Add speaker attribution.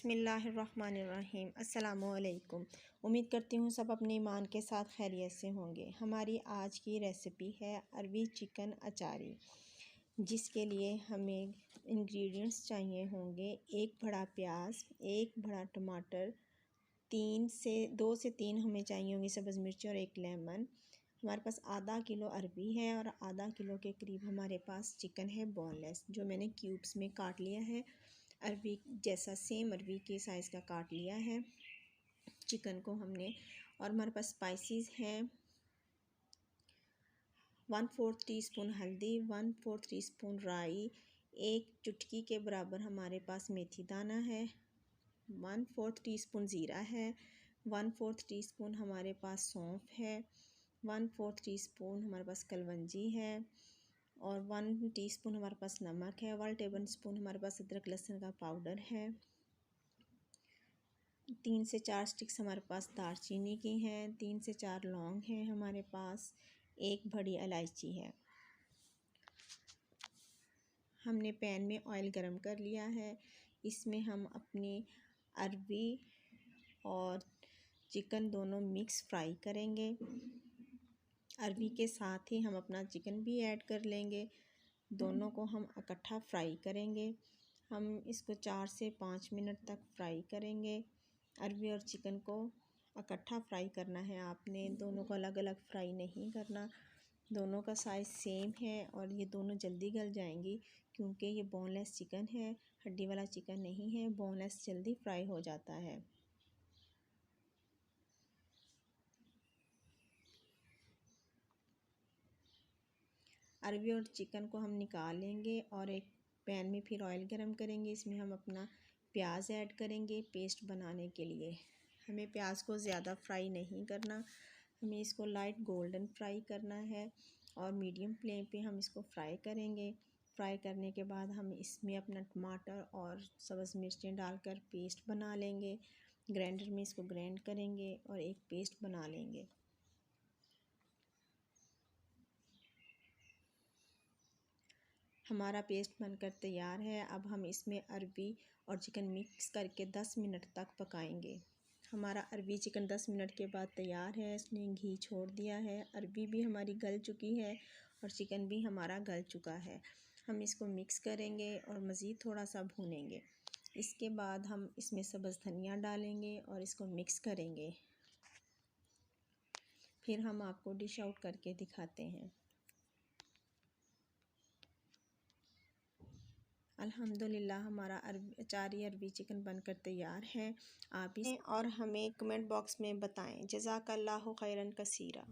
Speaker 1: बिस्मिल्लाहिर्रहमानिर्रहीम। अस्सलामुअलैकुम। उम्मीद करती हूँ सब अपने ईमान के साथ खैरियत से होंगे। हमारी आज की रेसिपी है अरबी चिकन अचारी, जिसके लिए हमें इंग्रेडिएंट्स चाहिए होंगे। एक बड़ा प्याज, एक बड़ा टमाटर, 2 से 3 हमें चाहिए होंगी सब्ज़ मिर्च और एक लेमन। हमारे पास आधा किलो अरबी है और आधा किलो के करीब हमारे पास चिकन है बोनलेस, जो मैंने क्यूब्स में काट लिया है। अरबी जैसा सेम अरबी के साइज़ का काट लिया है चिकन को हमने। और हमारे पास स्पाइसेस हैं 1/4 टीस्पून हल्दी, 1/4 टीस्पून राई, 1 चुटकी के बराबर हमारे पास मेथी दाना है, 1/4 टीस्पून ज़ीरा है, 1/4 टीस्पून हमारे पास सौंफ है, 1/4 टीस्पून हमारे पास कलवंजी है और 1 टीस्पून हमारे पास नमक है। 1 टेबल स्पून हमारे पास अदरक लहसुन का पाउडर है। 3 से 4 स्टिक्स हमारे पास दालचीनी की हैं, 3 से 4 लौंग हैं हमारे पास, 1 बड़ी इलायची है। हमने पैन में ऑयल गरम कर लिया है। इसमें हम अपनी अरबी और चिकन दोनों मिक्स फ्राई करेंगे। अरबी के साथ ही हम अपना चिकन भी ऐड कर लेंगे। दोनों को हम इकट्ठा फ्राई करेंगे। हम इसको 4 से 5 मिनट तक फ्राई करेंगे। अरबी और चिकन को इकट्ठा फ्राई करना है आपने, दोनों को अलग अलग फ्राई नहीं करना। दोनों का साइज़ सेम है और ये दोनों जल्दी गल जाएंगी, क्योंकि ये बोनलेस चिकन है, हड्डी वाला चिकन नहीं है। बोनलेस जल्दी फ्राई हो जाता है। अरबी और चिकन को हम निकाल लेंगे और एक पैन में फिर ऑयल गरम करेंगे। इसमें हम अपना प्याज ऐड करेंगे पेस्ट बनाने के लिए। हमें प्याज को ज़्यादा फ्राई नहीं करना, हमें इसको लाइट गोल्डन फ्राई करना है और मीडियम फ्लेम पे हम इसको फ्राई करेंगे। फ्राई करने के बाद हम इसमें अपना टमाटर और सब्ज़ मिर्चें डालकर पेस्ट बना लेंगे। ग्राइंडर में इसको ग्राइंड करेंगे और एक पेस्ट बना लेंगे। हमारा पेस्ट बनकर तैयार है। अब हम इसमें अरबी और चिकन मिक्स करके 10 मिनट तक पकाएंगे। हमारा अरबी चिकन 10 मिनट के बाद तैयार है। इसने घी छोड़ दिया है, अरबी भी हमारी गल चुकी है और चिकन भी हमारा गल चुका है। हम इसको मिक्स करेंगे और मज़ीद थोड़ा सा भूनेंगे। इसके बाद हम इसमें सब्ज़ धनिया डालेंगे और इसको मिक्स करेंगे। फिर हम आपको डिश आउट करके दिखाते हैं। अल्हम्दुलिल्लाह हमारा अचारी अरबी चिकन बनकर तैयार है। आप इस और हमें कमेंट बॉक्स में बताएं। जज़ाकल्लाहु खैरन कसीरा।